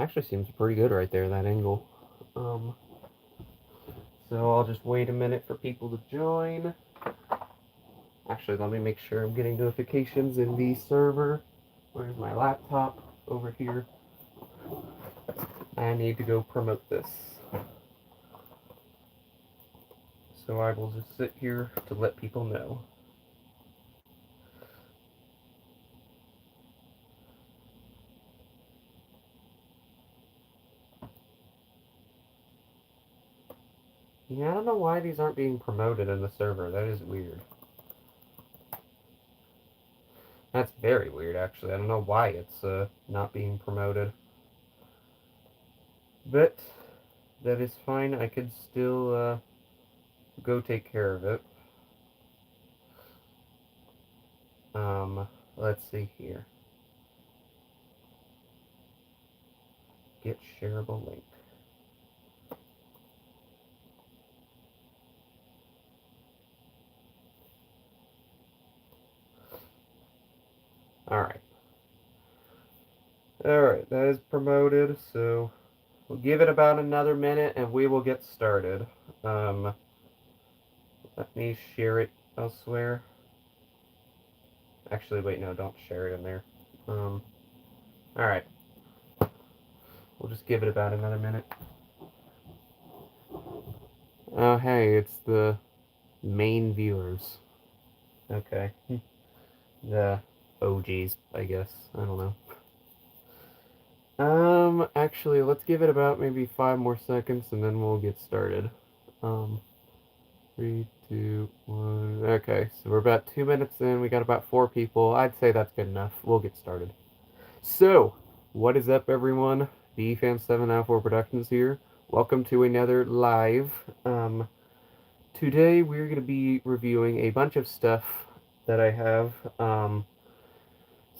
Actually seems pretty good right there, that angle. So I'll just wait a minute for people to join. Actually, let me make sure I'm getting notifications in the server. Where's my laptop? Over here. I need to go promote this. So I will just sit here to let people know. Yeah, I don't know why these aren't being promoted in the server. That is weird. That's very weird, actually. I don't know why it's not being promoted. But that is fine. I could still go take care of it. Let's see here. Get shareable link. Alright. Alright, that is promoted, so we'll give it about another minute and we will get started. Let me share it elsewhere. Actually, wait, no, don't share it in there. Alright. We'll just give it about another minute. Oh, hey, it's the main viewers. Okay. The OGs, I guess. I don't know. Actually, let's give it about maybe 5 more seconds and then we'll get started. 3, 2, 1. Okay, so we're about 2 minutes in. We got about 4 people. I'd say that's good enough. We'll get started. So, what is up, everyone? BFam794 Productions here. Welcome to another live. Today we're going to be reviewing a bunch of stuff that I have.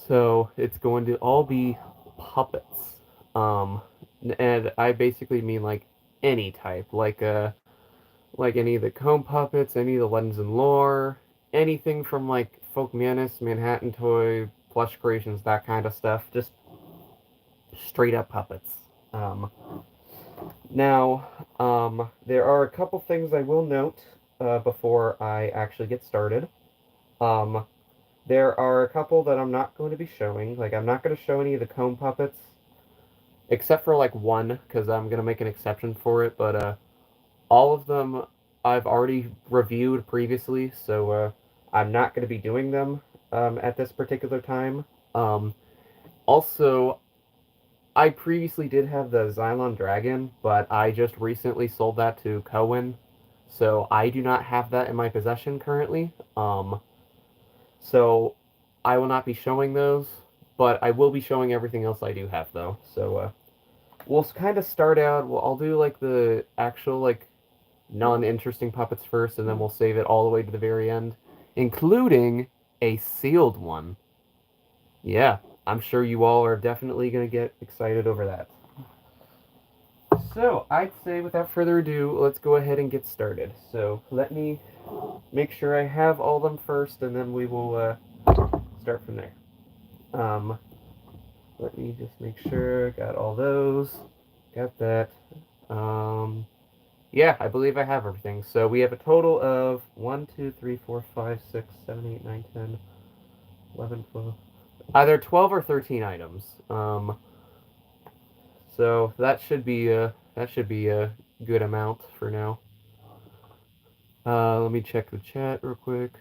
So it's going to all be puppets. And I basically mean like any type, like any of the Comb puppets, any of the Legends and Lore, anything from like Folk Manus, Manhattan Toy, Plush Creations, that kind of stuff. Just straight up puppets. Now, there are a couple things I will note before I actually get started. There are a couple that I'm not going to be showing. Like, I'm not going to show any of the Comb puppets, except for like one, because I'm going to make an exception for it. But all of them I've already reviewed previously, so I'm not going to be doing them at this particular time. Also, I previously did have the Xylon Dragon, but I just recently sold that to Cohen, so I do not have that in my possession currently. So I will not be showing those, but I will be showing everything else I do have, though. So we'll kind of start out. I'll do like the actual like non-interesting puppets first, and then we'll save it all the way to the very end, including a sealed one. Yeah, I'm sure you all are definitely going to get excited over that. So, I'd say without further ado, let's go ahead and get started. So, let me make sure I have all of them first, and then we will start from there. Let me just make sure, got all those, got that. Yeah, I believe I have everything. So we have a total of 1, 2, 3, 4, 5, 6, 7, 8, 9, 10, 11, 12. Either 12 or 13 items. So that should be a good amount for now. Let me check the chat real quick.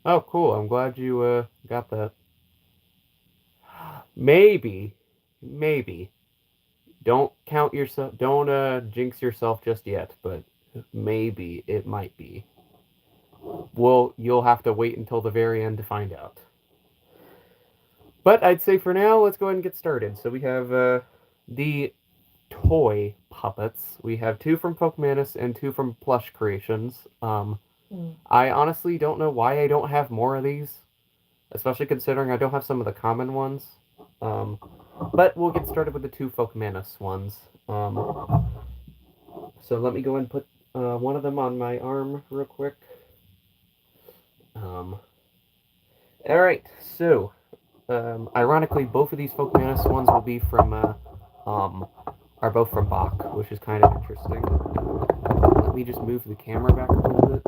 Oh, cool. I'm glad you got that. Maybe. Don't count yourself. Don't jinx yourself just yet. But maybe it might be. Well, you'll have to wait until the very end to find out. But I'd say for now, let's go ahead and get started. So we have the toy puppets. We have 2 from Folk Manus and 2 from Plush Creations. I honestly don't know why I don't have more of these, especially considering I don't have some of the common ones. But we'll get started with the 2 Folk Manus ones. So let me go and put one of them on my arm real quick. Alright, so Ironically, both of these Folk Manus ones will be from, are both from Bach, which is kind of interesting. Let me just move the camera back a little bit.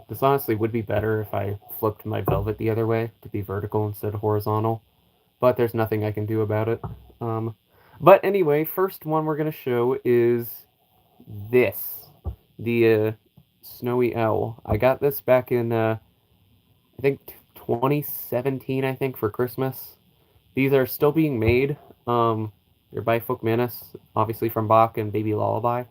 This honestly would be better if I flipped my velvet the other way to be vertical instead of horizontal, but there's nothing I can do about it. But anyway, first one we're going to show is this, the Snowy Owl. I got this back in, I think 2017, I think, for Christmas. These are still being made. They're by Folk Manus, obviously from Bach and Baby Lullaby.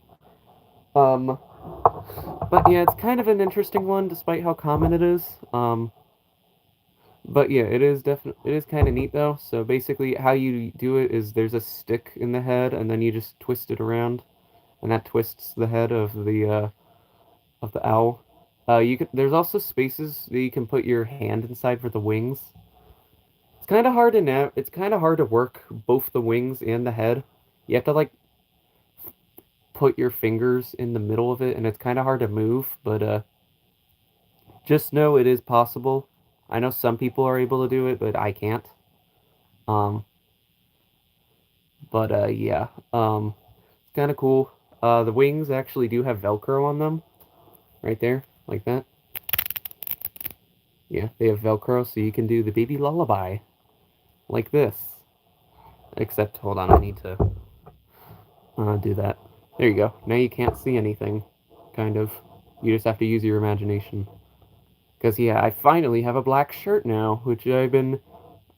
But yeah, it's kind of an interesting one, despite how common it is. But yeah, it is kind of neat though. So basically, how you do it is there's a stick in the head, and then you just twist it around, and that twists the head of the owl. There's also spaces that you can put your hand inside for the wings. It's kind of hard to It's kind of hard to work both the wings and the head. You have to like put your fingers in the middle of it, and it's kind of hard to move. But just know it is possible. I know some people are able to do it, but I can't. Um, but yeah, it's kind of cool. The wings actually do have Velcro on them, right there, like that. Yeah, they have Velcro, so you can do the Baby Lullaby, like this. Except, hold on, I need to do that. There you go. Now you can't see anything, kind of. You just have to use your imagination. Because yeah, I finally have a black shirt now, which I've been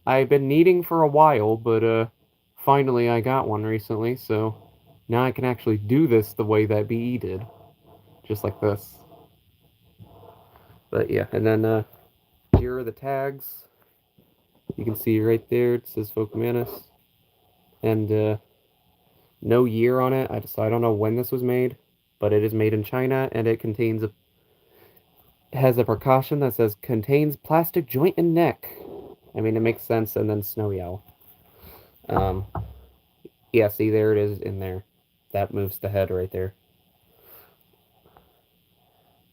needing for a while, but finally I got one recently, so now I can actually do this the way that BE did. Just like this. But yeah, and then here are the tags. You can see right there, it says Folk Manus. And no year on it, so I don't know when this was made, but it is made in China, and it has a precaution that says contains plastic joint and neck. I mean, it makes sense, and then Snowy Owl. Yeah, see, there it is in there. That moves the head right there.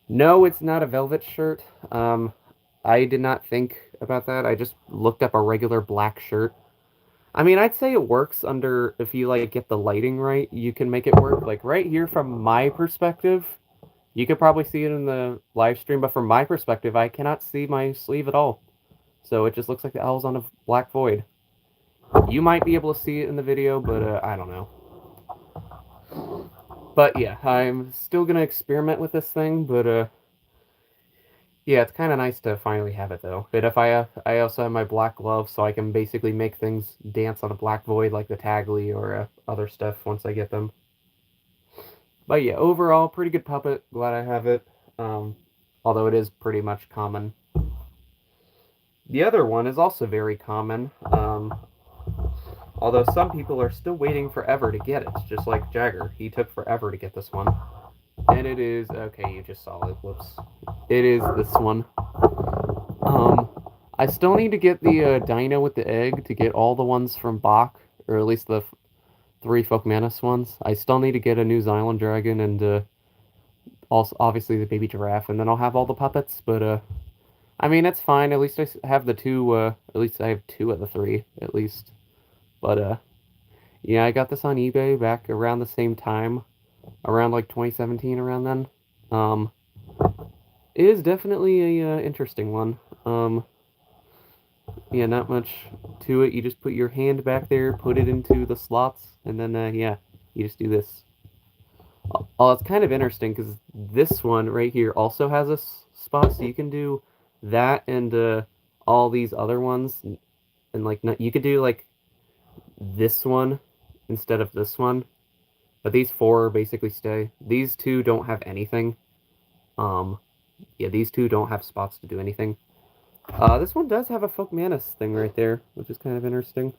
No, it's not a velvet shirt. I did not think about that. I just looked up a regular black shirt. I mean, I'd say it works under, if you, like, get the lighting right, you can make it work. Like, right here from my perspective, you could probably see it in the live stream, but from my perspective, I cannot see my sleeve at all. So it just looks like the owl's on a black void. You might be able to see it in the video, but I don't know. But yeah, I'm still gonna experiment with this thing, but yeah, it's kind of nice to finally have it though. But if I also have my black glove, so I can basically make things dance on a black void like the Tagli or other stuff once I get them. But yeah, overall, pretty good puppet. Glad I have it. Although it is pretty much common. The other one is also very common. Although some people are still waiting forever to get it, just like Jagger. He took forever to get this one. And it is, okay, you just saw it, whoops. It is this one. I still need to get the Dino with the egg to get all the ones from Bach, or at least the 3 Folk Manus ones. I still need to get a new Xylem Dragon and also obviously the baby giraffe, and then I'll have all the puppets, but I mean, it's fine. At least I have the 2, at least I have 2 of the 3, at least. But yeah, I got this on eBay back around the same time, around like 2017, around then. It is definitely a interesting one. Yeah, not much to it. You just put your hand back there, put it into the slots, and then yeah, you just do this. Oh, it's kind of interesting because this one right here also has a spot, so you can do that and all these other ones, and like you could do like this one instead of this one, but these 4 basically stay. These 2 don't have anything. Yeah, these 2 don't have spots to do anything. This one does have a Folk Manus thing right there, which is kind of interesting.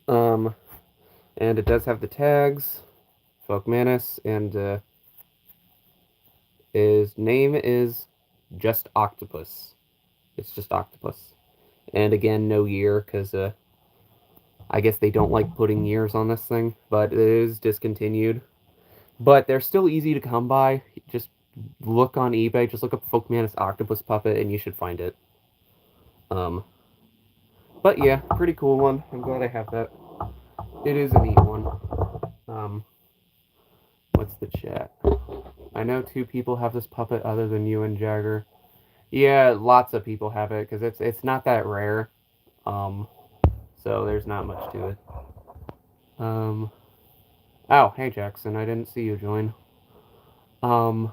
And it does have the tags, Folk Manus, and his name is just Octopus. It's just Octopus. And again, no year, because I guess they don't like putting years on this thing, but it is discontinued. But they're still easy to come by. Just look on eBay, just look up Folkmanus Octopus Puppet, and you should find it. But yeah, pretty cool one. I'm glad I have that. It is a neat one. What's the chat? I know 2 people have this puppet other than you and Jagger. Yeah, lots of people have it because it's not that rare. So there's not much to it. Oh, hey Jackson, I didn't see you join. But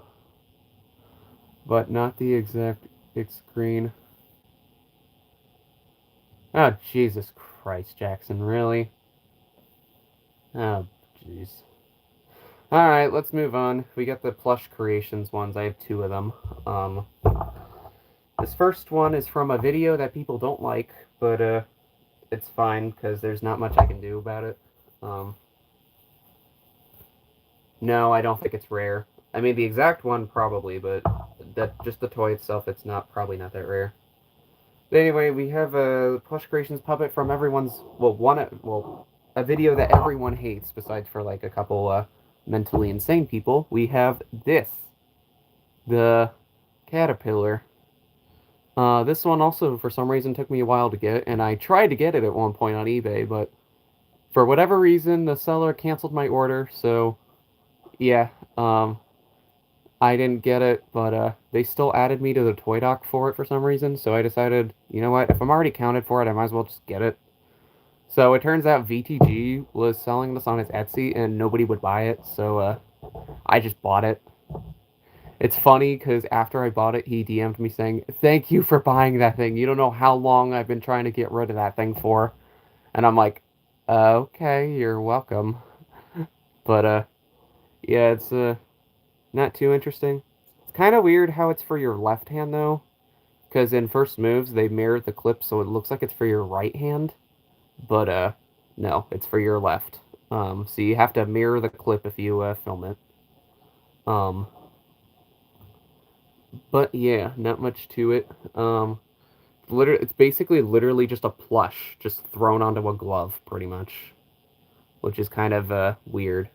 not the exact big screen. Oh, Jesus Christ, Jackson, really? Oh, jeez. Alright, let's move on. We got the plush creations ones. I have 2 of them. This first one is from a video that people don't like, but it's fine because there's not much I can do about it. No, I don't think it's rare. I mean, the exact one probably, but just the toy itself, it's probably not that rare. But anyway, we have a Plush Creations puppet from everyone's, a video that everyone hates, besides for like a couple mentally insane people. We have this, the caterpillar. This one also, for some reason, took me a while to get, and I tried to get it at one point on eBay, but for whatever reason, the seller canceled my order, so yeah, I didn't get it, but they still added me to the toy dock for it for some reason, so I decided, you know what, if I'm already counted for it, I might as well just get it. So it turns out VTG was selling this on his Etsy, and nobody would buy it, so I just bought it. It's funny, because after I bought it, he DM'd me saying, "Thank you for buying that thing. You don't know how long I've been trying to get rid of that thing for." And I'm like, okay, you're welcome. But yeah, it's not too interesting. It's kind of weird how it's for your left hand, though, because in First Moves, they mirrored the clip, so it looks like it's for your right hand, but no, it's for your left. So you have to mirror the clip if you film it. But yeah, not much to it. It's basically literally just a plush just thrown onto a glove, pretty much, which is kind of weird.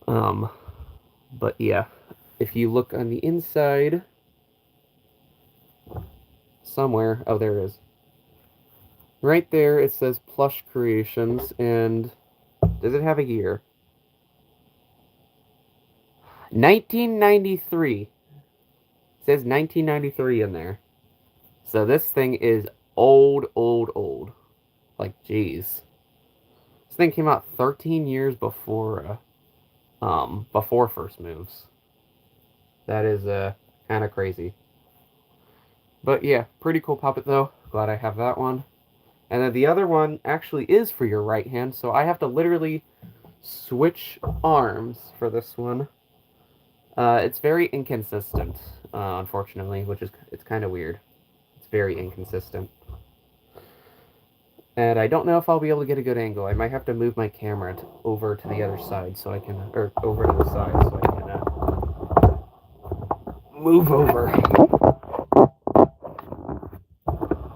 But yeah, if you look on the inside, somewhere, oh, there it is. Right there, it says Plush Creations, and does it have a year? 1993. It says 1993 in there. So this thing is old, old, old. Like, jeez. This thing came out 13 years before First Moves. That is kind of crazy. But yeah, pretty cool puppet though. Glad I have that one. And then the other one actually is for your right hand, so I have to literally switch arms for this one. It's very inconsistent, unfortunately, it's kind of weird. It's very inconsistent. And I don't know if I'll be able to get a good angle. I might have to move my camera over to the other side so I can, or over to the side so I can move over.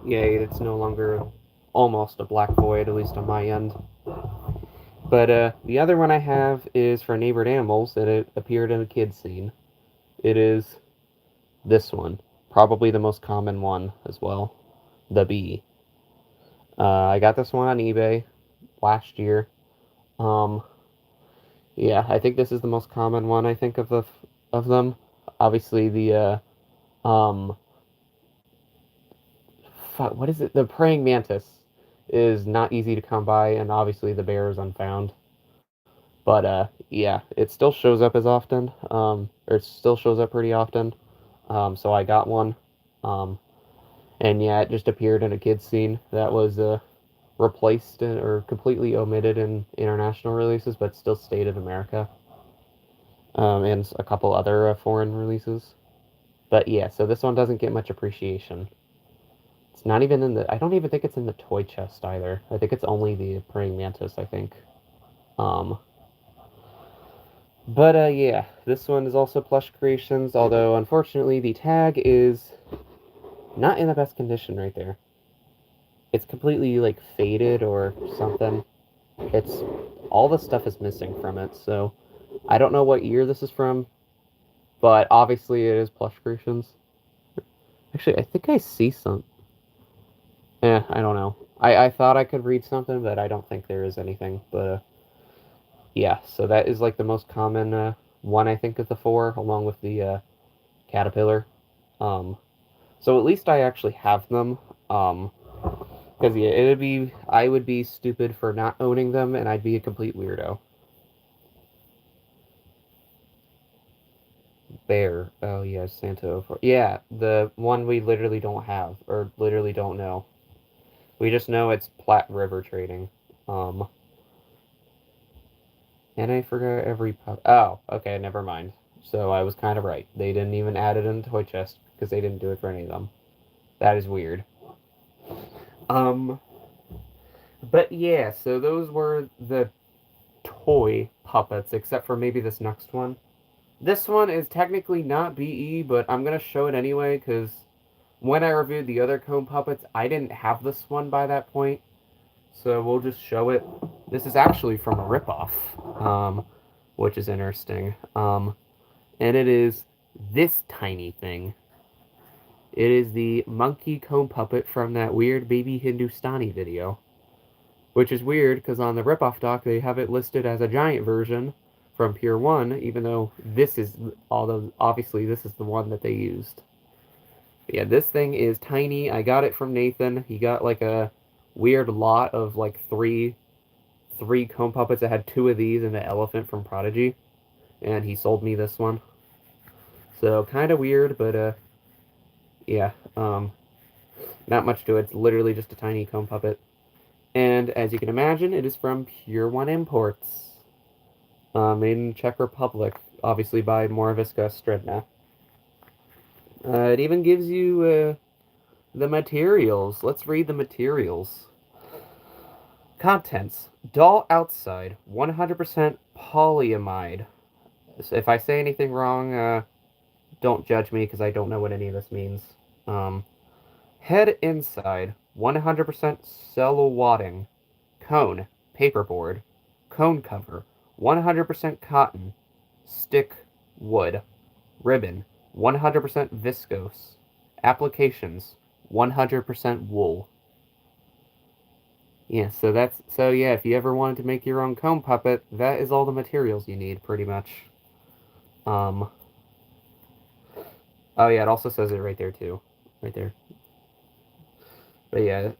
Yay, it's no longer almost a black void, at least on my end. But the other one I have is for Neighbored Animals, and it appeared in a kids scene. It is this one. Probably the most common one as well. The bee. I got this one on eBay last year. Yeah, I think this is the most common one, I think, of them. Obviously, what is it? The praying mantis is not easy to come by, and obviously the bear is unfound. But yeah, it still shows up as often, or it still shows up pretty often. So I got one. And yeah, it just appeared in a kids scene that was replaced or completely omitted in international releases, but still stayed in America. And a couple other foreign releases. But yeah, so this one doesn't get much appreciation. It's not even in the... I don't even think it's in the toy chest either. I think it's only the praying mantis, I think. But yeah, this one is also Plush Creations, although unfortunately the tag is not in the best condition right there. It's completely like faded or something. All the stuff is missing from it, so I don't know what year this is from. But obviously it is Plush Creations. Actually, I think I see some. I don't know. I thought I could read something, but I don't think there is anything. But yeah, so that is like the most common one, I think, of the four, along with the caterpillar. Um, so at least I actually have them. Because yeah, I would be stupid for not owning them, and I'd be a complete weirdo. Bear. Oh yeah, Santo. Yeah, the one we literally don't have, or literally don't know. We just know it's Platte River trading. Um, and I forgot every pup. Oh, okay, never mind. So I was kind of right. They didn't even add it in the toy chest because they didn't do it for any of them. That is weird. Um, but yeah, so those were the toy puppets, except for maybe this next one. This one is technically not BE, but I'm gonna show it anyway because when I reviewed the other cone puppets, I didn't have this one by that point. So we'll just show it. This is actually from a ripoff, which is interesting. And it is this tiny thing. It is the monkey cone puppet from that weird Baby Hindustani video. Which is weird because on the ripoff doc they have it listed as a giant version from Pier 1, even though this is, although obviously this is the one that they used. But yeah, this thing is tiny. I got it from Nathan. He got like a weird lot of like three cone puppets that had two of these and the elephant from Prodigy, and he sold me this one. So kind of weird, but yeah, not much to it. It's literally just a tiny cone puppet. And as you can imagine, it is from Pure One Imports. Made in Czech Republic, obviously by Moraviska Stredna. It even gives you the materials. Let's read the materials. Contents. Doll outside, 100% polyamide. So if I say anything wrong, don't judge me because I don't know what any of this means. Head inside, 100% cello wadding. Cone, paperboard. Cone cover, 100% cotton. Stick, wood. Ribbon, 100% viscose. Applications, 100% wool. Yeah, so yeah, if you ever wanted to make your own cone puppet, that is all the materials you need, pretty much. Um, oh yeah, it also says it right there too. Right there. But yeah,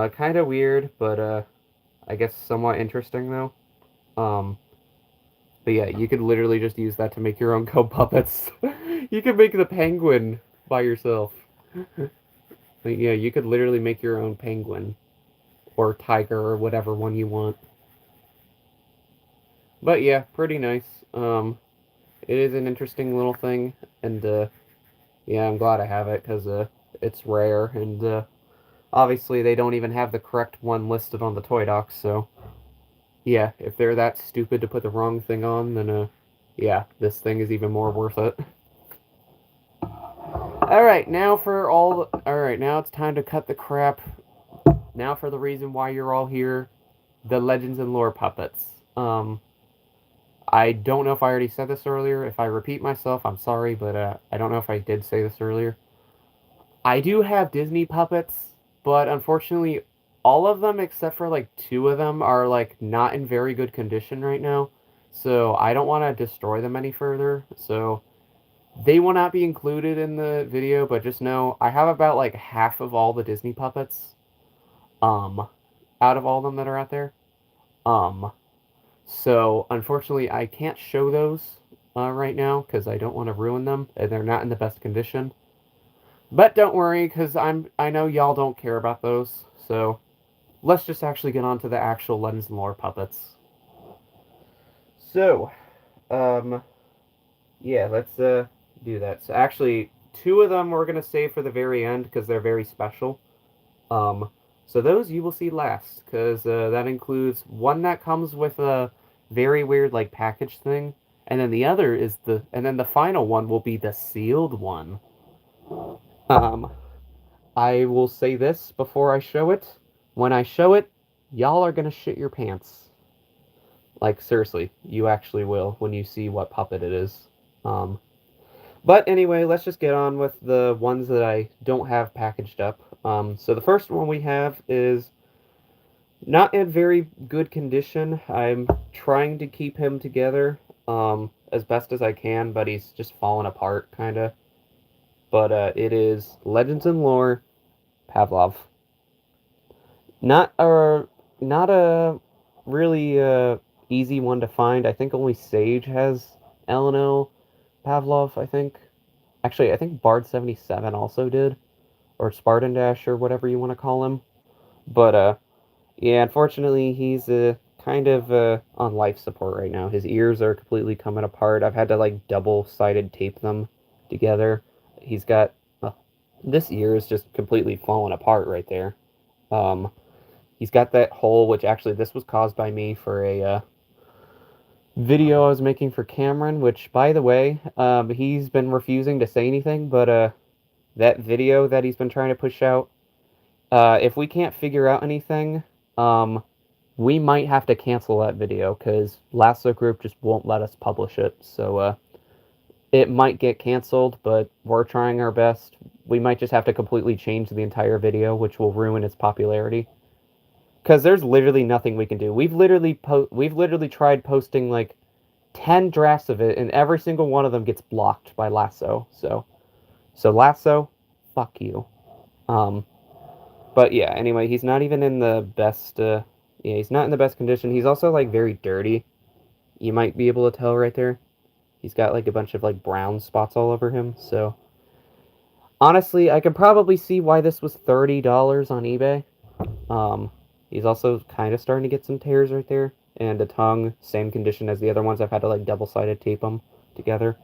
kind of weird, but I guess somewhat interesting though. Um, but yeah, you could literally just use that to make your own cone puppets. You could make the penguin by yourself. But yeah, you could literally make your own penguin or tiger or whatever one you want. But yeah, pretty nice. It is an interesting little thing, and yeah, I'm glad I have it because it's rare, and obviously they don't even have the correct one listed on the toy docs. So yeah, if they're that stupid to put the wrong thing on, then yeah, this thing is even more worth it. All right, now for all. All right, now it's time to cut the crap. Now for the reason why you're all here, the Legends and Lore puppets. I don't know if I already said this earlier. If I repeat myself, I'm sorry, but I don't know if I did say this earlier. I do have Disney puppets, but unfortunately, all of them except for like two of them are like not in very good condition right now. So I don't want to destroy them any further. So they will not be included in the video, but just know I have about like half of all the Disney puppets, um, out of all of them that are out there. Um, so unfortunately, I can't show those right now because I don't want to ruin them, and they're not in the best condition. But don't worry, because I know y'all don't care about those. So let's just actually get on to the actual Legends and Lore puppets. So, um, yeah, let's do that. So actually, two of them we're gonna save for the very end because they're very special. Um, so those you will see last, because that includes one that comes with a very weird like package thing, and then the other is and then the final one will be the sealed one. Um, I will say this before I show it. When I show it, y'all are gonna shit your pants. Like seriously, you actually will when you see what puppet it is. Um, But anyway, let's just get on with the ones that I don't have packaged up. So the first one we have is not in very good condition. I'm trying to keep him together as best as I can, but he's just falling apart, kind of. But it is Legends and Lore Pavlov. Not a not a really easy one to find. I think only Sage has LNO Pavlov. I think. Actually, I think Bard 77 also did, or Spartan Dash or whatever you want to call him. But yeah, unfortunately, he's kind of on life support right now. His ears are completely coming apart. I've had to like double-sided tape them together. He's got this ear is just completely falling apart right there. Um, he's got that hole, which actually this was caused by me for a video I was making for Cameron. Which, by the way, he's been refusing to say anything, but that video that he's been trying to push out, if we can't figure out anything, we might have to cancel that video because Lasso Group just won't let us publish it. So it might get canceled, but we're trying our best. We might just have to completely change the entire video, which will ruin its popularity. Because there's literally nothing we can do. We've literally tried posting like 10 drafts of it, and every single one of them gets blocked by Lasso. So Lasso, fuck you. Um, but yeah, anyway, he's not even in the best. Yeah, he's not in the best condition. He's also like very dirty. You might be able to tell right there. He's got like a bunch of like brown spots all over him. So honestly, I can probably see why this was $30 on eBay. Um, he's also kind of starting to get some tears right there, and a tongue, same condition as the other ones. I've had to like double-sided tape them together.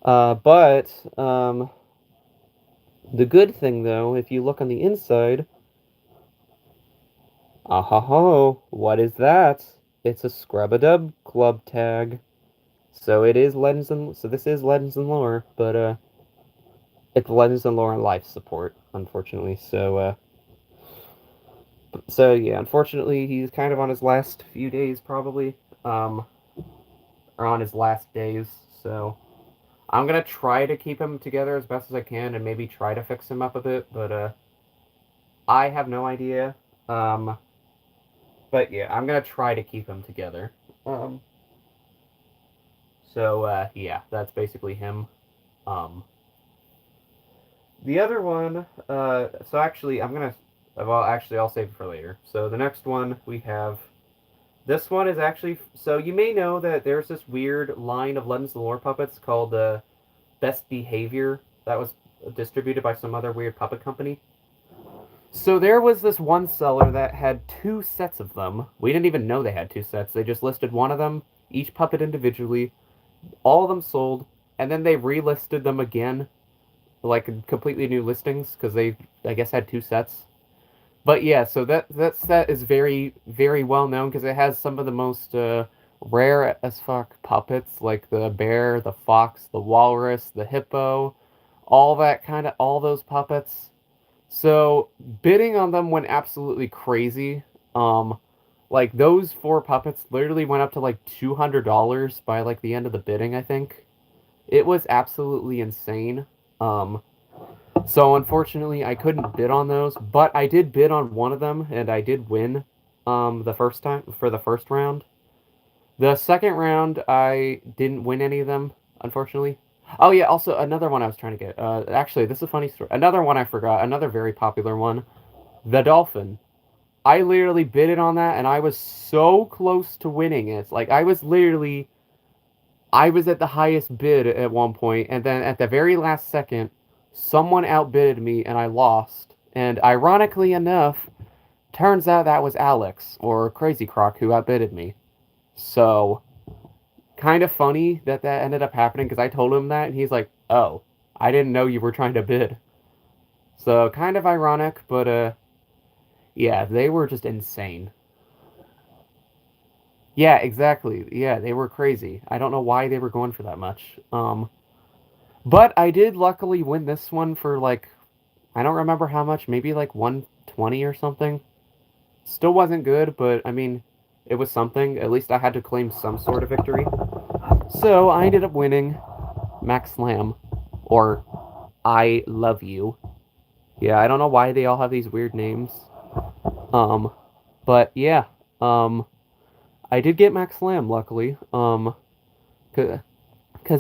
But the good thing though, if you look on the inside, ho, what is that? It's a Scrub-a-Dub club tag. So it is Legends and so this is Legends and Lore, but it's Legends and Lore on life support, unfortunately. So yeah, unfortunately he's kind of on his last few days probably, or on his last days. So I'm gonna try to keep him together as best as I can and maybe try to fix him up a bit, but I have no idea. Um, but yeah, I'm gonna try to keep him together. So yeah, that's basically him. Um, the other one, so actually, actually, I'll save it for later. So the next one we have, this one is actually, so you may know that there's this weird line of Legends of Lore puppets called Best Behavior that was distributed by some other weird puppet company. So there was this one seller that had two sets of them. We didn't even know they had two sets. They just listed one of them, each puppet individually, all of them sold, and then they relisted them again, like completely new listings, because they, I guess, had two sets. But yeah, so that set is very, very well known because it has some of the most rare as fuck puppets, like the bear, the fox, the walrus, the hippo, all those puppets. So bidding on them went absolutely crazy. Um, like those four puppets literally went up to like $200 by like the end of the bidding, I think. It was absolutely insane. Um, so unfortunately, I couldn't bid on those, but I did bid on one of them, and I did win. The first time for the first round. The second round, I didn't win any of them, unfortunately. Oh yeah, also another one I was trying to get. Actually, this is a funny story. Another one I forgot. Another very popular one, the dolphin. I literally bid it on that, and I was so close to winning it. Like I was at the highest bid at one point, and then at the very last second, someone outbid me, and I lost. And ironically enough, turns out that was Alex or Crazy Croc who outbidded me. So kind of funny that that ended up happening because I told him that, and he's like, "Oh, I didn't know you were trying to bid." So kind of ironic, but yeah, they were just insane. Yeah, exactly. Yeah, they were crazy. I don't know why they were going for that much. But I did luckily win this one for like I don't remember how much, maybe like 120 or something. Still wasn't good, but I mean, it was something. At least I had to claim some sort of victory. So I ended up winning. Max Slam, or I Love You. Yeah, I don't know why they all have these weird names. But yeah, I did get Max Slam, luckily. Because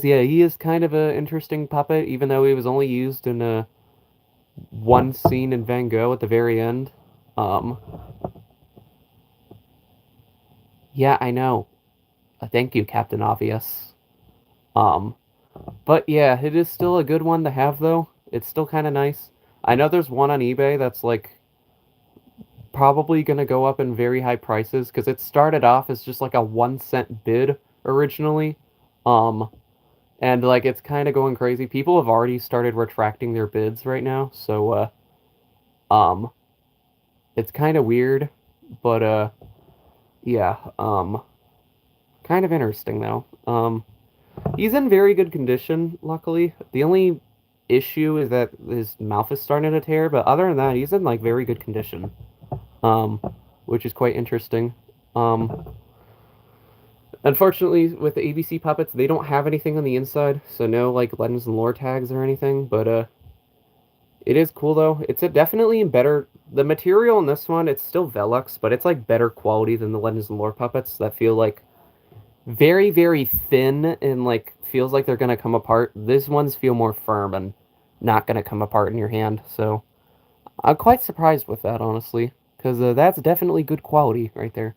yeah, he is kind of an interesting puppet, even though he was only used in one scene in Van Gogh at the very end. Um, yeah, I know. Thank you, Captain Obvious. Um, but yeah, it is still a good one to have, though. It's still kind of nice. I know there's one on eBay that's like probably gonna go up in very high prices because it started off as just like a 1 cent bid originally. Um, and like it's kind of going crazy. People have already started retracting their bids right now, so um, it's kind of weird, but yeah, kind of interesting though. He's in very good condition, luckily. The only issue is that his mouth is starting to tear, but other than that, he's in like very good condition. Um, which is quite interesting. Um, Unfortunately, with the ABC puppets, they don't have anything on the inside, so no like legends and lore tags or anything. But it is cool though. It's definitely better. The material in this one, it's still Velux, but it's like better quality than the legends and lore puppets that feel like very very thin and like feels like they're gonna come apart. These ones feel more firm and not gonna come apart in your hand. So I'm quite surprised with that, honestly, because that's definitely good quality right there.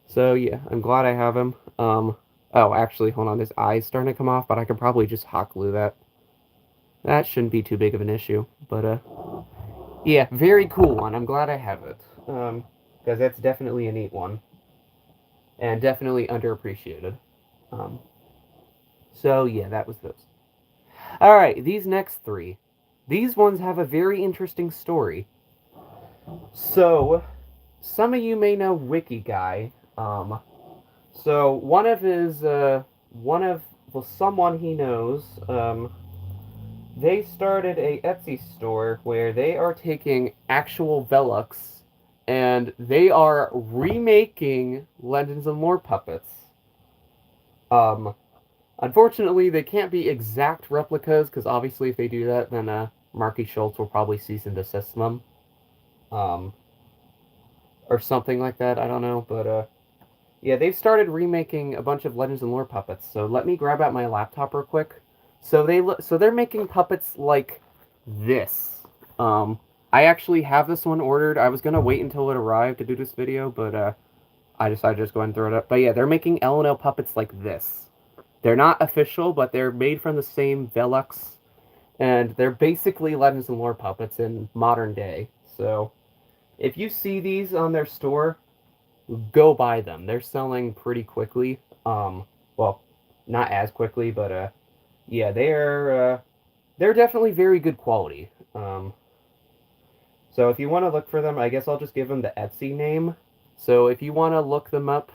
So yeah, I'm glad I have him. Oh, actually, hold on. His eye's starting to come off, but I could probably just hot glue that. That shouldn't be too big of an issue. But yeah, very cool one. I'm glad I have it. Because that's definitely a neat one, and definitely underappreciated. Um, so yeah, that was those. All right, these next three. These ones have a very interesting story. So, some of you may know Wiki Guy. So one of well, someone he knows, they started a Etsy store where they are taking actual Velux and they are remaking Legends and Lore puppets. Um, Unfortunately, they can't be exact replicas because obviously, if they do that, then Marky Schultz will probably cease and desist them, um, or something like that. I don't know, but yeah, they've started remaking a bunch of Legends and Lore puppets. So let me grab out my laptop real quick. So they're making puppets like this. Um, I actually have this one ordered. I was gonna wait until it arrived to do this video, but I decided to just go ahead and throw it up. But yeah, they're making L&L puppets like this. They're not official, but they're made from the same Velux, and they're basically Legends and Lore puppets in modern day. So if you see these on their store, go buy them. They're selling pretty quickly. Well, not as quickly, but yeah, they're definitely very good quality. So if you want to look for them, I guess I'll just give them the Etsy name. So if you want to look them up,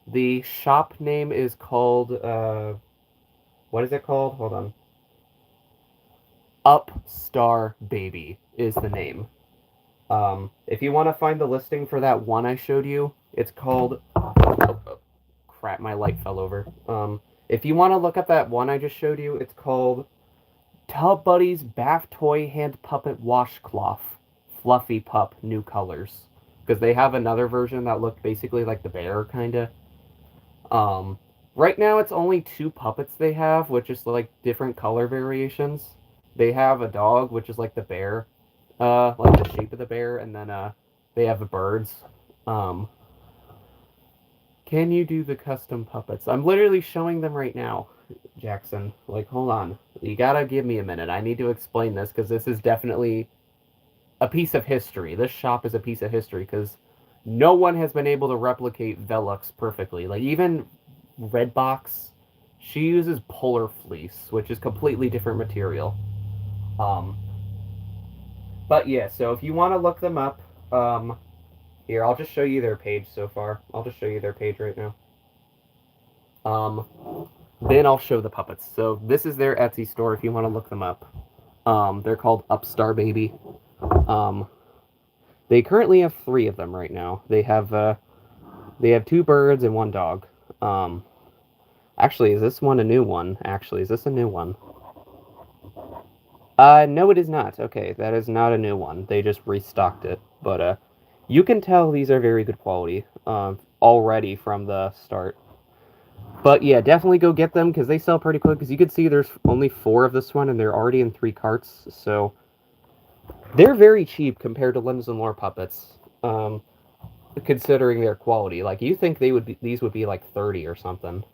the shop name is called what is it called? Hold on. Upstar Baby is the name. If you want to find the listing for that one I showed you, it's called. Oh, crap! My light fell over. If you want to look up that one I just showed you, it's called Tub Buddies Bath Toy Hand Puppet Washcloth Fluffy Pup New Colors. Because they have another version that looked basically like the bear, kinda. Um, right now it's only two puppets they have, which is like different color variations. They have a dog, which is like the bear, like the shape of the bear, and then they have the birds. Um, can you do the custom puppets? I'm literally showing them right now, Jackson. Like, hold on. You gotta give me a minute. I need to explain this because this is definitely a piece of history. This shop is a piece of history because no one has been able to replicate Velux perfectly. Like, even Redbox, she uses polar fleece, which is completely different material. Um, but yeah, so if you want to look them up, here, I'll just show you their page so far. I'll just show you their page right now. Um, then I'll show the puppets. So this is their Etsy store if you want to look them up. They're called Upstar Baby. Um, they currently have 3 of them right now. They have 2 birds and 1 dog. Actually, is this one a new one? Actually, is this a new one? No, it is not. Okay, that is not a new one. They just restocked it. But, you can tell these are very good quality, already from the start. But yeah, definitely go get them, because they sell pretty quick. Because you can see there's only 4 of this one, and they're already in 3 carts, so... They're very cheap compared to Legends and Lore puppets, considering their quality. Like, you think these would be like 30 or something.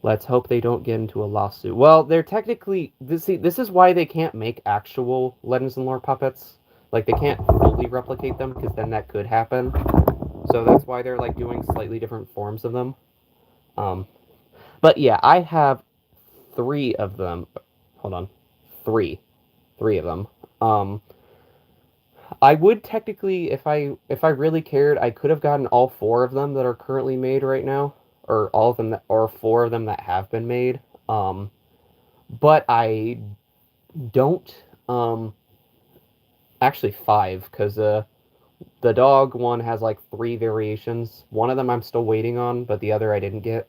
Let's hope they don't get into a lawsuit. Well, they're technically... this is why they can't make actual Legends and Lore puppets. Like, they can't fully replicate them, because then that could happen. So that's why they're, like, doing slightly different forms of them. But yeah, I have 3 of them. Hold on. 3 of them. I would technically, if I really cared, I could have gotten all 4 of them that are currently made right now, or all of them that, or 4 of them that have been made. But I don't. Actually 5, because the dog one has like 3 variations. One of them I'm still waiting on, but the other I didn't get.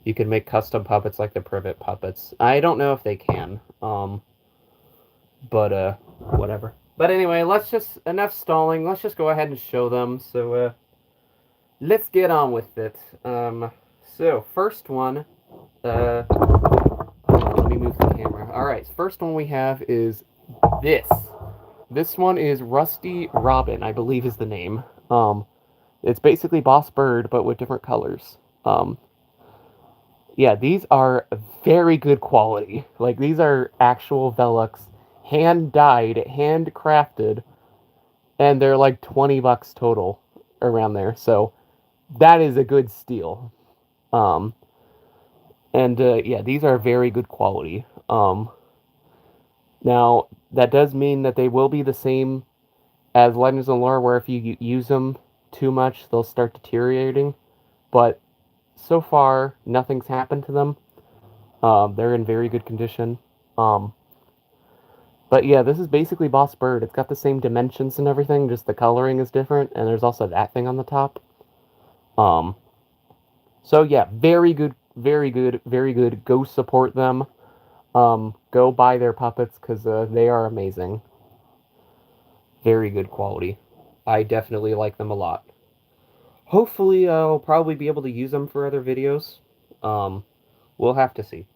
You can make custom puppets like the Privet puppets. I don't know if they can. But whatever. But anyway, enough stalling. Let's just go ahead and show them. So let's get on with it. So first one, hold on, let me move the camera. All right, first one we have is this. This one is Rusty Robin, I believe is the name. It's basically Boss Bird, but with different colors. Yeah, these are very good quality. Like, these are actual Velux, hand-dyed, handcrafted, and they're like $20 total around there. So that is a good steal. Yeah, these are very good quality. Now, that does mean that they will be the same as Legends and Lore, where if you use them too much, they'll start deteriorating. But so far, nothing's happened to them. They're in very good condition. But yeah, this is basically Boss Bird. It's got the same dimensions and everything, just the coloring is different, and there's also that thing on the top. So yeah, very good, very good, very good. Go support them. Go buy their puppets, because they are amazing. Very good quality. I definitely like them a lot. Hopefully, I'll probably be able to use them for other videos. We'll have to see.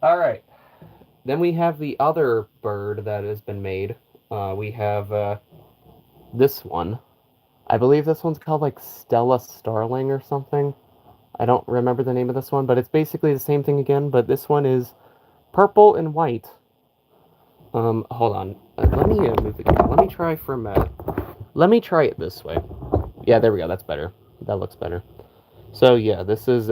Alright. Then we have the other bird that has been made. We have this one. I believe this one's called like Stella Starling or something. I don't remember the name of this one, but it's basically the same thing again, but this one is purple and white. Hold on. Let me move the camera. Let me try it this way. Yeah, there we go. That's better. That looks better. So yeah, this is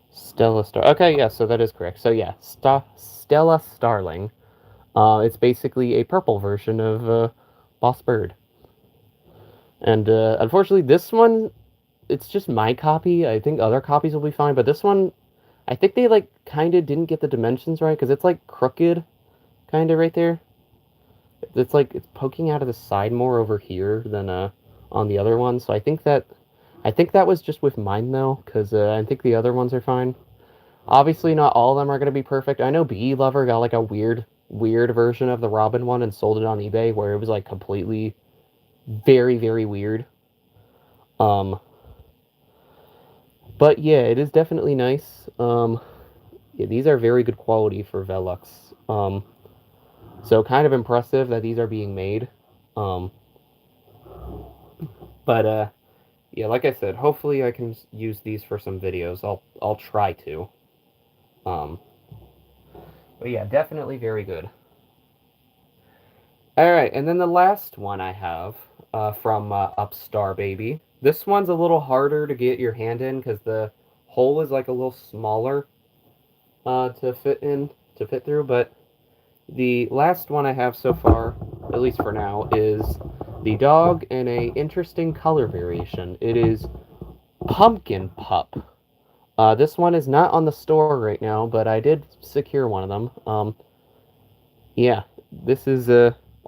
Stella Star. Okay, yeah, so that is correct. So yeah, Stella Starling. It's basically a purple version of Boss Bird. And unfortunately, this one, it's just my copy. I think other copies will be fine, but this one, I think they like kind of didn't get the dimensions right, because it's like crooked, kind of right there. It's like it's poking out of the side more over here than on the other one. So I think that was just with mine though, because I think the other ones are fine. Obviously, not all of them are going to be perfect. I know Bee Lover got like a weird version of the Robin one and sold it on eBay, where it was like completely very, very weird. But yeah, it is definitely nice. Yeah, these are very good quality for Velux. So kind of impressive that these are being made. But yeah, like I said, hopefully I can use these for some videos. I'll try to. But yeah, definitely very good. Alright, and then the last one I have from Upstar Baby. This one's a little harder to get your hand in, because the hole is like a little smaller to fit through, but the last one I have so far, at least for now, is the dog in a interesting color variation. It is Pumpkin Pup. This one is not on the store right now, but I did secure one of them. Yeah, this is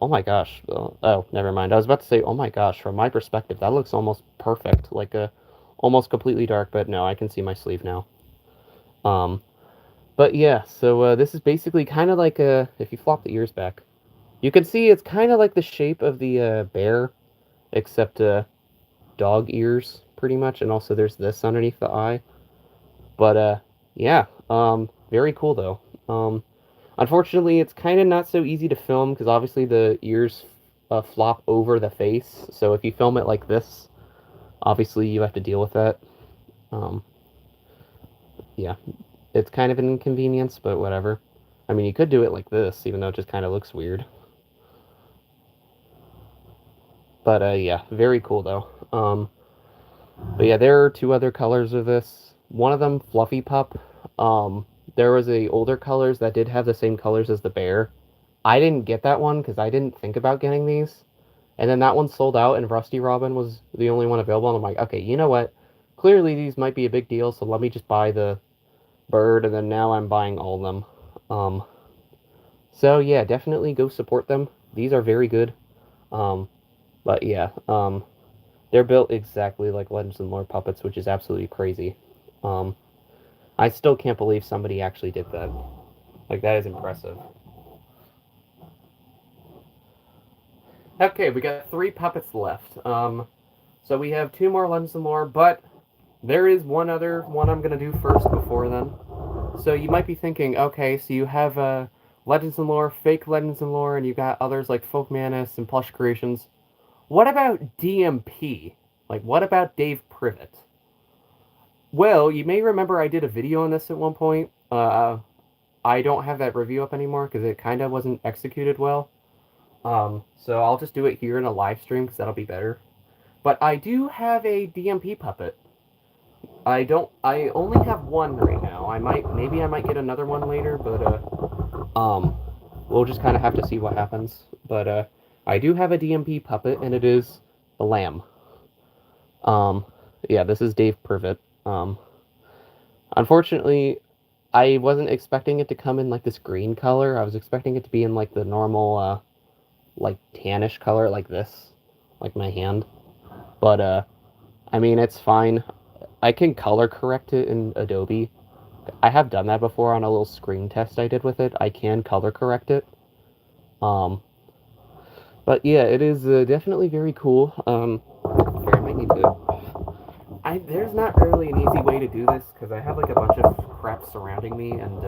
Oh my gosh. Oh, never mind. I was about to say, oh my gosh, from my perspective, that looks almost perfect. Like a almost completely dark, but no, I can see my sleeve now. Um, but yeah, so this is basically kind of like a, if you flop the ears back, you can see it's kind of like the shape of the bear, except dog ears, pretty much, and also there's this underneath the eye. But yeah, very cool though. Unfortunately, it's kind of not so easy to film because obviously the ears flop over the face. So if you film it like this, obviously you have to deal with that. Um, yeah, it's kind of an inconvenience, but whatever. I mean, you could do it like this, even though it just kind of looks weird. But yeah, very cool though. But yeah, there are two other colors of this. One of them, Fluffy Pup. Um, there was a older colors that did have the same colors as the bear. I didn't get that one because I didn't think about getting these. And then that one sold out, and Rusty Robin was the only one available. And I'm like, okay, you know what? Clearly these might be a big deal, so let me just buy the bird. And then now I'm buying all of them. Um, so yeah, definitely go support them. These are very good. Um, but yeah, they're built exactly like Legends and Lore puppets, which is absolutely crazy. Um, I still can't believe somebody actually did that. Like, that is impressive. Okay, we got 3 puppets left. So we have 2 more Legends and Lore, but there is one other one I'm going to do first before then. So you might be thinking, okay, so you have Legends and Lore, fake Legends and Lore, and you got others like Folk Manus and Plush Creations. What about DMP? Like, what about Dave Privet? Well, you may remember I did a video on this at one point. I don't have that review up anymore because it kind of wasn't executed well. So I'll just do it here in a live stream because that'll be better. But I do have a DMP puppet. I don't. I only have one right now. Maybe I might get another one later, but we'll just kind of have to see what happens. But I do have a DMP puppet, and it is a lamb. Um, yeah, this is Dave Privet. Unfortunately, I wasn't expecting it to come in like this green color. I was expecting it to be in like the normal, like tannish color, like this, like my hand. But I mean, it's fine. I can color correct it in Adobe. I have done that before on a little screen test I did with it. I can color correct it. Um, but yeah, it is definitely very cool. Here, I might need to. There's not really an easy way to do this because I have like a bunch of crap surrounding me, and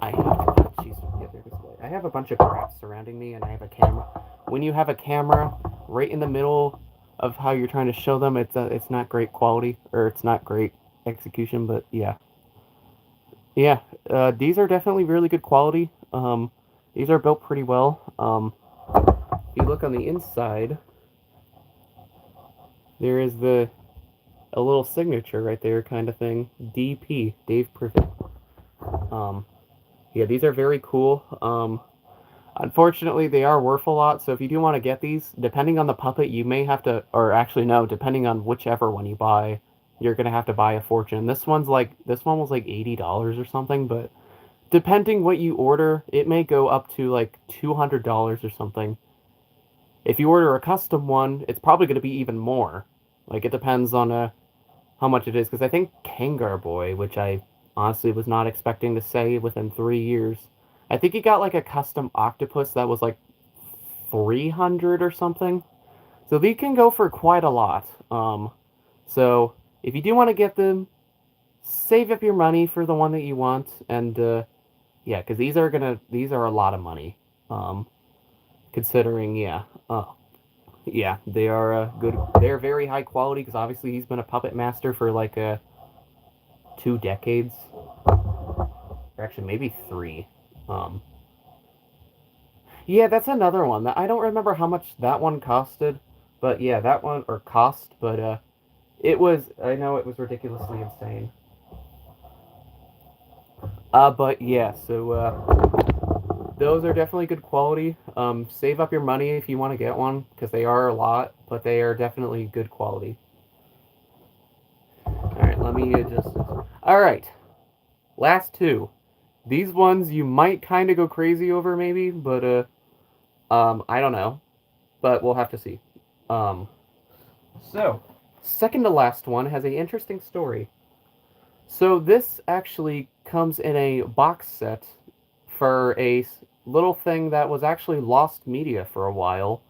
I have. Jeez, get there this way. I have a bunch of crap surrounding me, and I have a camera. When you have a camera right in the middle of how you're trying to show them, it's not great quality or it's not great execution. But yeah, yeah, these are definitely really good quality. These are built pretty well. If you look on the inside, there is a little signature right there, kind of thing. DP, Dave Privet. Um, yeah, these are very cool. Unfortunately, they are worth a lot, so if you do want to get these, depending on the puppet, you may have to, or actually no, depending on whichever one you buy, you're gonna have to buy a fortune. This one was like $80 or something, but depending what you order, it may go up to like $200 or something. If you order a custom one, it's probably gonna be even more. Like, it depends on how much it is, because I think Kangar Boy, which I honestly was not expecting to say within 3 years, I think he got like a custom octopus that was like 300 or something. So they can go for quite a lot. So if you do want to get them, save up your money for the one that you want, and yeah, because these are a lot of money. Um, considering, yeah, yeah, they are good. They're very high quality because obviously he's been a puppet master for like 2 decades, or actually maybe 3. Um, yeah, that's another one that I don't remember how much that one costed, but yeah, that one or cost, but it was. I know it was ridiculously insane. But yeah, so those are definitely good quality. Save up your money if you want to get one because they are a lot, but they are definitely good quality. All right, let me adjust this. All right, last 2. These ones you might kind of go crazy over, maybe, but I don't know, but we'll have to see. Um, so second to last one has a interesting story. So this actually comes in a box set for a little thing that was actually lost media for a while.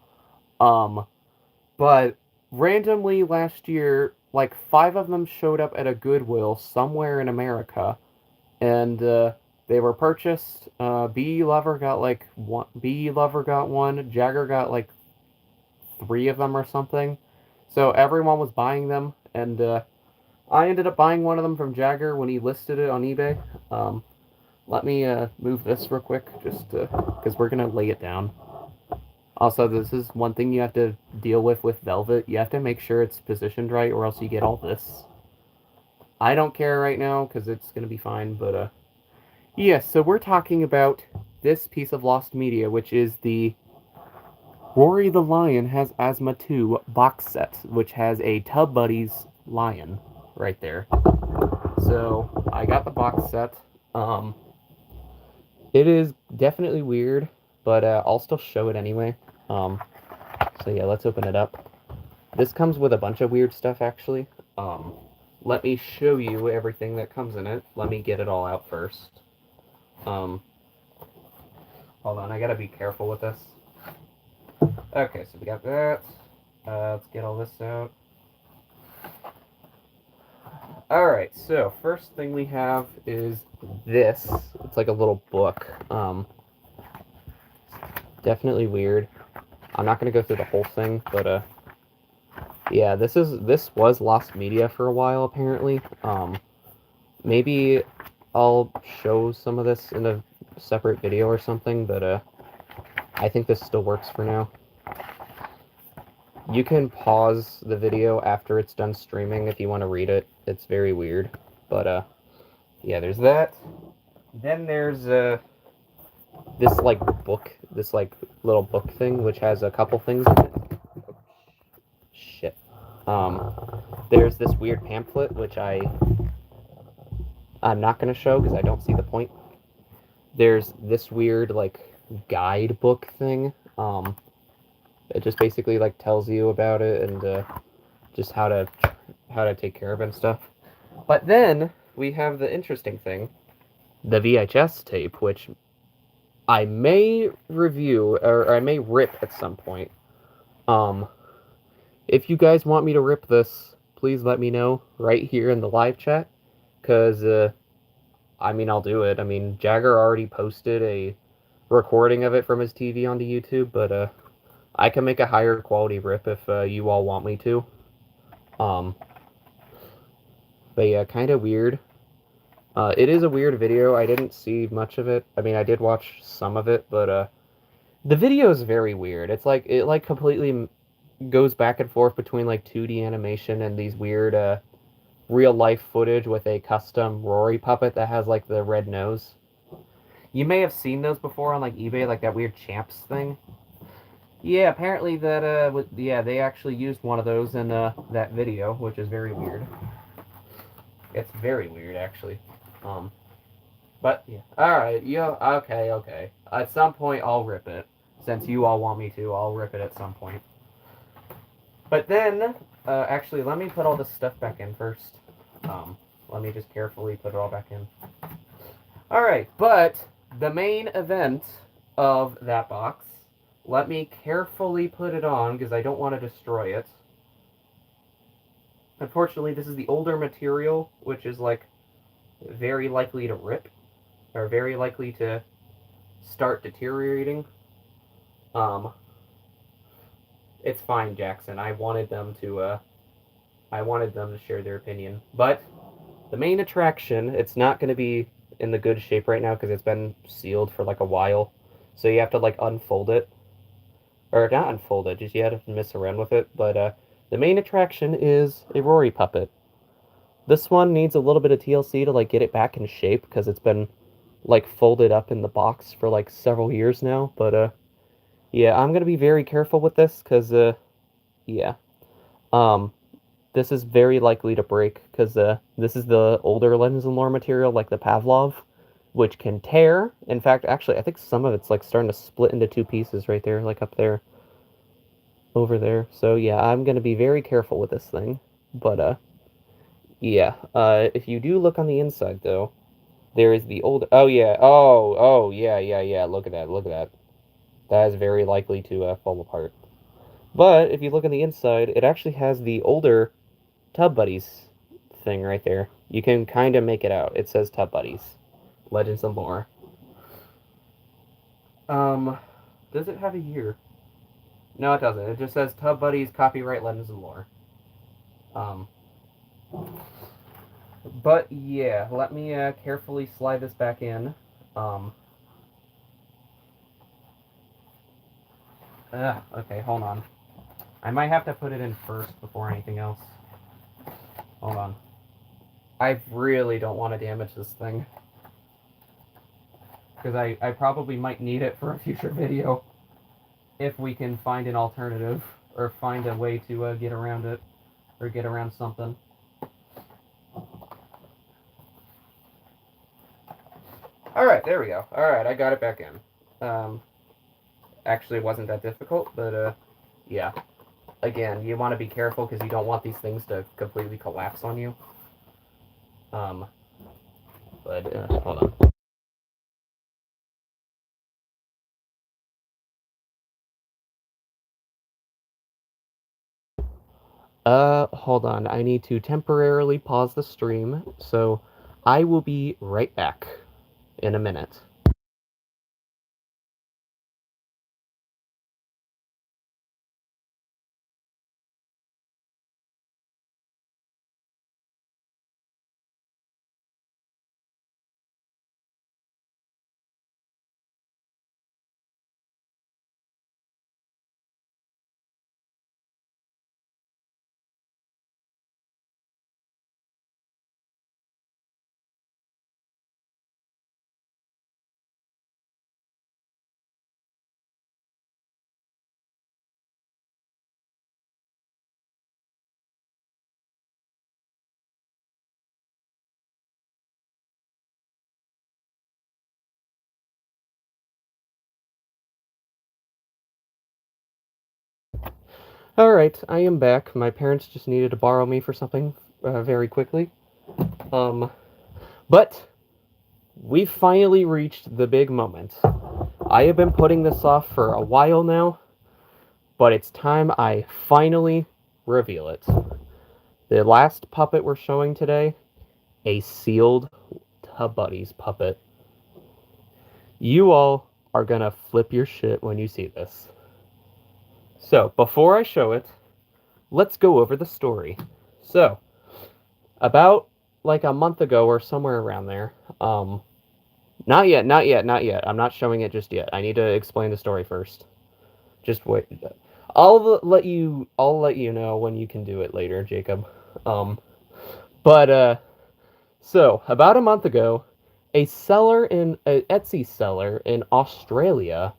Um, but randomly last year, like five of them showed up at a Goodwill somewhere in America, and they were purchased. B Lover got like one. B Lover got one. Jagger got like three of them or something. So everyone was buying them, and I ended up buying one of them from Jagger when he listed it on eBay. Um, Let me move this real quick, just because we're gonna lay it down. Also, this is one thing you have to deal with Velvet. You have to make sure it's positioned right, or else you get all this. I don't care right now because it's gonna be fine. But yes. So we're talking about this piece of lost media, which is the Rory the Lion Has Asthma 2 box set, which has a Tub Buddies lion right there. So I got the box set. Um, It is definitely weird, but I'll still show it anyway. Um, so yeah, let's open it up. This comes with a bunch of weird stuff, actually. Um, Let me show you everything that comes in it. Let me get it all out first. Um, Hold on, I gotta be careful with this. Okay, so we got that. Let's get all this out. Alright, so first thing we have is this. It's like a little book. Definitely weird. I'm not gonna go through the whole thing, but yeah, this was lost media for a while apparently. Maybe I'll show some of this in a separate video or something, but I think this still works for now. You can pause the video after it's done streaming if you want to read it. It's very weird, but yeah, there's that. Then there's this like book, this like little book thing, which has a couple things in it. Oh, shit. There's this weird pamphlet, which I'm not going to show because I don't see the point. There's this weird, like, guidebook thing. It just basically, like, tells you about it and just how to take care of it and stuff. But then we have the interesting thing, the VHS tape, which I may review, or I may rip at some point. If you guys want me to rip this, please let me know right here in the live chat, because I mean, I'll do it. I mean, Jagger already posted a recording of it from his TV onto YouTube, but I can make a higher quality rip if you all want me to. Um, but yeah, kind of weird. It is a weird video. I didn't see much of it. I mean, I did watch some of it, but the video is very weird. It's like it like completely goes back and forth between like 2D animation and these weird real life footage with a custom Rory puppet that has like the red nose. You may have seen those before on like eBay, like that weird Champs thing. Yeah, apparently that yeah, they actually used one of those in that video, which is very weird. It's very weird actually. But yeah. All right. Yeah. Okay. Okay. At some point, I'll rip it. Since you all want me to, I'll rip it at some point. But then, actually, let me put all this stuff back in first. Let me just carefully put it all back in. All right. But the main event of that box. Let me carefully put it on because I don't want to destroy it. Unfortunately, this is the older material, which is like very likely to rip, or very likely to start deteriorating. It's fine, Jackson. I wanted them to share their opinion. But the main attraction, it's not going to be in the good shape right now because it's been sealed for like a while. So you have to like unfold it. Or not unfold it, just you have to mess around with it. But the main attraction is a Rory puppet. This one needs a little bit of TLC to like get it back in shape because it's been like folded up in the box for like several years now. But yeah, I'm gonna be very careful with this because yeah, um, this is very likely to break because this is the older Legends and Lore material, like the Pavlov. which can tear. In fact, actually, I think some of it's like starting to split into two pieces right there, like up there, over there. So yeah, I'm gonna be very careful with this thing. But yeah. If you do look on the inside though, there is the old. Oh yeah. Oh yeah, yeah, yeah. Look at that. Look at that. That is very likely to fall apart. But if you look on the inside, it actually has the older Tub Buddies thing right there. You can kind of make it out. It says Tub Buddies, Legends and Lore. Does it have a year? No, it doesn't. It just says Tub Buddies, copyright Legends and Lore. Um, but yeah, let me carefully slide this back in. Um, okay, hold on. I might have to put it in first before anything else. Hold on. I really don't want to damage this thing. Because I probably might need it for a future video. If we can find an alternative. Or find a way to get around it. Or get around something. Alright, there we go. Alright, I got it back in. Actually, it wasn't that difficult, but yeah. Again, you want to be careful because you don't want these things to completely collapse on you. But hold on. Hold on. I need to temporarily pause the stream, so I will be right back in a minute. Alright, I am back. My parents just needed to borrow me for something very quickly. But we finally reached the big moment. I have been putting this off for a while now, but it's time I finally reveal it. The last puppet we're showing today, a sealed Tub Buddies puppet. You all are gonna flip your shit when you see this. So, before I show it, let's go over the story. So, about like a month ago or somewhere around there, not yet, not yet, not yet. I'm not showing it just yet. I need to explain the story first. Just wait. I'll let you know when you can do it later, Jacob. But so about a month ago, a Etsy seller in Australia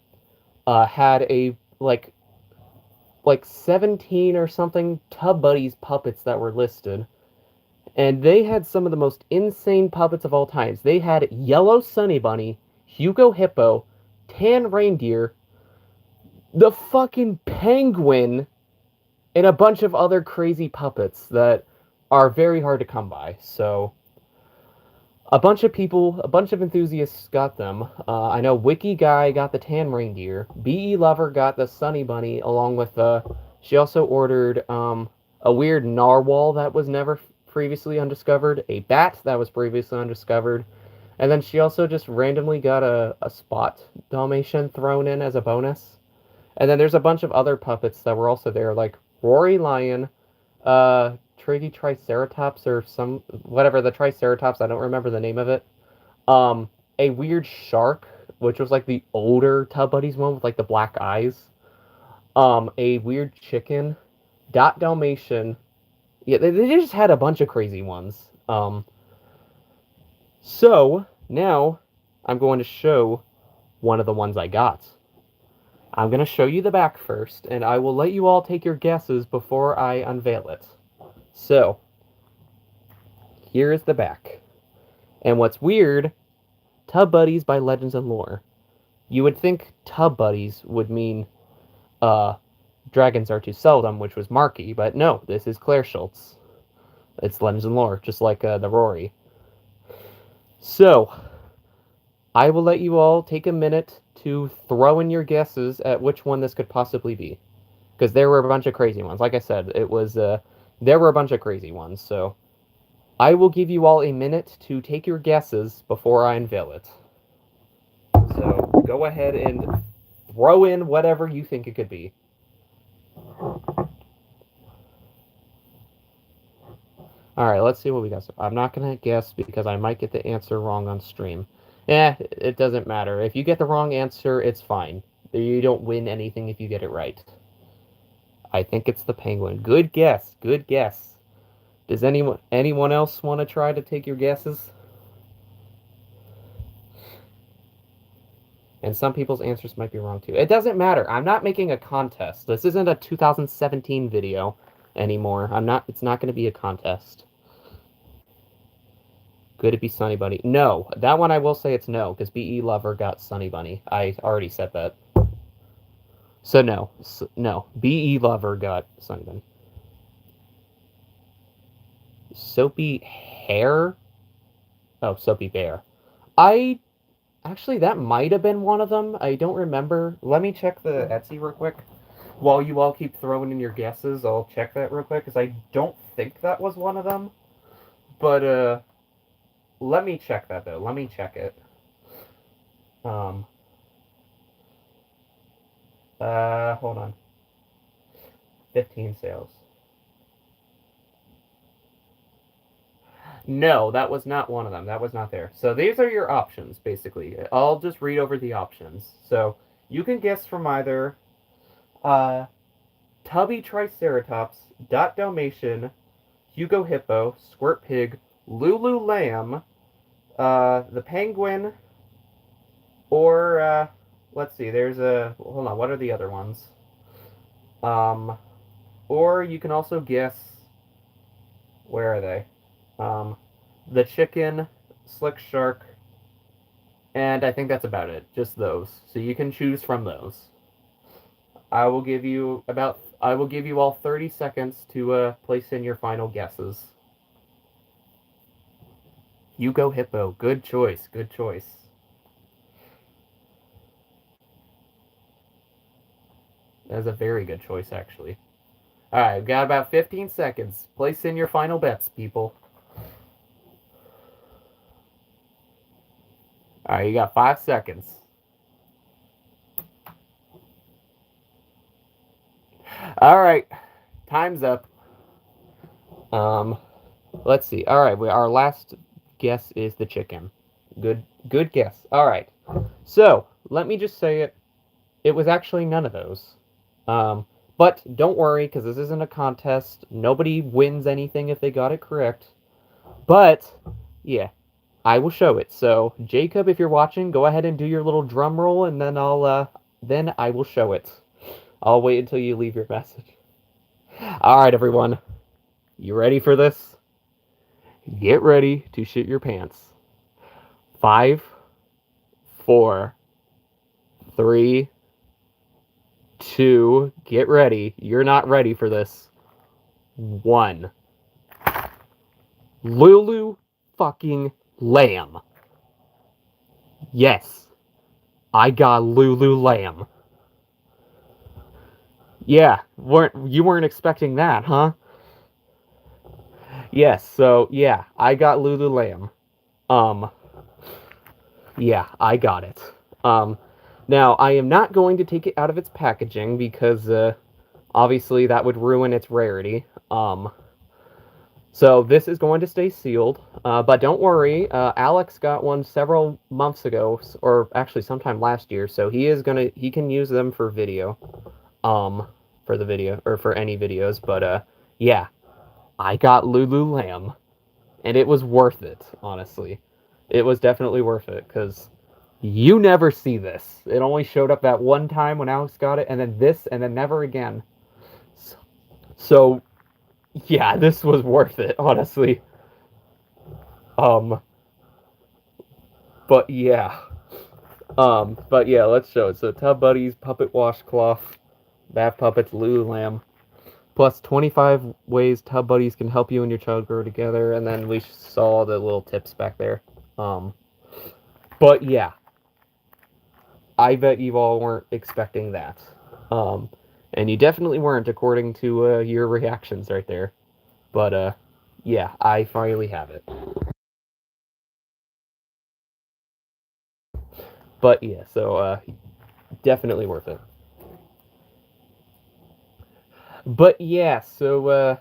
had a like 17 or something Tub Buddies puppets that were listed. And they had some of the most insane puppets of all times. They had Yellow Sunny Bunny, Hugo Hippo, Tan Reindeer, the fucking Penguin, and a bunch of other crazy puppets that are very hard to come by. So, a bunch of enthusiasts got them. I know Wiki Guy got the Tan Reindeer. BE Lover got the Sunny Bunny, along with she also ordered a weird narwhal that was never previously undiscovered, a bat that was previously undiscovered, and then she also just randomly got a Spot Dalmatian thrown in as a bonus. And then there's a bunch of other puppets that were also there, like Rory Lion, Triggy Triceratops or some whatever the Triceratops. I don't remember the name of it. A weird shark, which was like the older Tub Buddies one with like the black eyes. A weird chicken, Dot Dalmatian. Yeah, they just had a bunch of crazy ones. So now I'm going to show one of the ones I got. I'm going to show you the back first, and I will let you all take your guesses before I unveil it. So, here is the back. And what's weird Tub Buddies by Legends and Lore. You would think Tub Buddies would mean Dragons Are Too Seldom, which was Marky, but no, this is Claire Schultz. It's Legends and Lore, just like the Rory. So, I will let you all take a minute to throw in your guesses at which one this could possibly be. Because there were a bunch of crazy ones. Like I said, it was, there were a bunch of crazy ones, so I will give you all a minute to take your guesses before I unveil it. So, go ahead and throw in whatever you think it could be. Alright, let's see what we got. So I'm not going to guess because I might get the answer wrong on stream. It doesn't matter. If you get the wrong answer, it's fine. You don't win anything if you get it right. I think it's the penguin. Good guess. Good guess. Does anyone else want to try to take your guesses? And some people's answers might be wrong too. It doesn't matter. I'm not making a contest. This isn't a 2017 video anymore. It's not going to be a contest. Could it be Sunny Bunny? No. That one I will say it's no, because BE Lover got Sunny Bunny. I already said that. So no. No. BE Lover got Sunny Bunny. Soapy Hair? Oh, Soapy Bear. Actually, that might have been one of them. I don't remember. Let me check the Etsy real quick. While you all keep throwing in your guesses, I'll check that real quick, because I don't think that was one of them. But, let me check that, though. Let me check it. Hold on. 15 sales. No, that was not one of them. That was not there. So these are your options, basically. I'll just read over the options. So you can guess from either Tubby Triceratops, Dot Dalmatian, Hugo Hippo, Squirt Pig, Lulu Lamb, the Penguin, or, let's see, hold on, what are the other ones? Or you can also guess, where are they? The Chicken, Slick Shark, and I think that's about it. Just those. So you can choose from those. I will give you all 30 seconds to place in your final guesses. Hugo Hippo. Good choice. Good choice. That is a very good choice, actually. Alright, I've got about 15 seconds. Place in your final bets, people. Alright, you got 5 seconds. Alright, time's up. Let's see. Alright, our last guess is the chicken. Good guess. Alright, so, let me just say it. It was actually none of those. But don't worry, because this isn't a contest. Nobody wins anything if they got it correct. But, yeah, I will show it. So, Jacob, if you're watching, go ahead and do your little drum roll, and then then I will show it. I'll wait until you leave your message. Alright, everyone. You ready for this? Get ready to shit your pants. 5, 4, 3, 2, get ready. You're not ready for this. 1. Lulu fucking Lamb. Yes. I got Lulu Lamb. Yeah, you weren't expecting that, huh? Yes, so yeah, I got Lulu Lamb. Yeah, I got it. Now I am not going to take it out of its packaging because obviously that would ruin its rarity. So this is going to stay sealed, but don't worry, Alex got one several months ago, or actually sometime last year, so he can use them for video, for the video, or for any videos, but yeah, I got Lulu Lamb, and it was worth it, honestly. It was definitely worth it, because you never see this. It only showed up that one time when Alex got it, and then this, and then never again. So yeah, this was worth it, honestly. But yeah. But yeah, let's show it. So Tub Buddies, Puppet Washcloth, Bath Puppets, Lululam, plus 25 ways Tub Buddies can help you and your child grow together, and then we saw the little tips back there. Um, but yeah, I bet you all weren't expecting that. Um, and you definitely weren't, according to your reactions right there. But yeah, I finally have it. But yeah, so definitely worth it. But yeah, so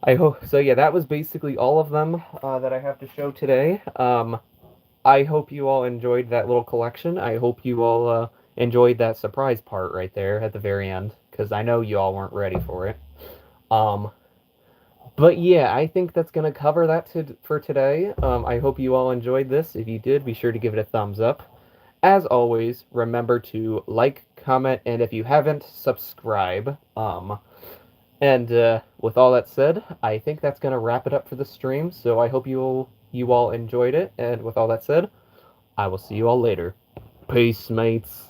I hope so. Yeah, that was basically all of them that I have to show today. I hope you all enjoyed that little collection. I hope you all enjoyed that surprise part right there at the very end, because I know you all weren't ready for it. Um, but yeah, I think that's gonna cover that for today. I hope you all enjoyed this. If you did, be sure to give it a thumbs up. As always, remember to like, comment, and if you haven't, subscribe. And with all that said, I think that's gonna wrap it up for the stream. So I hope you all enjoyed it. And with all that said, I will see you all later. Peace, mates.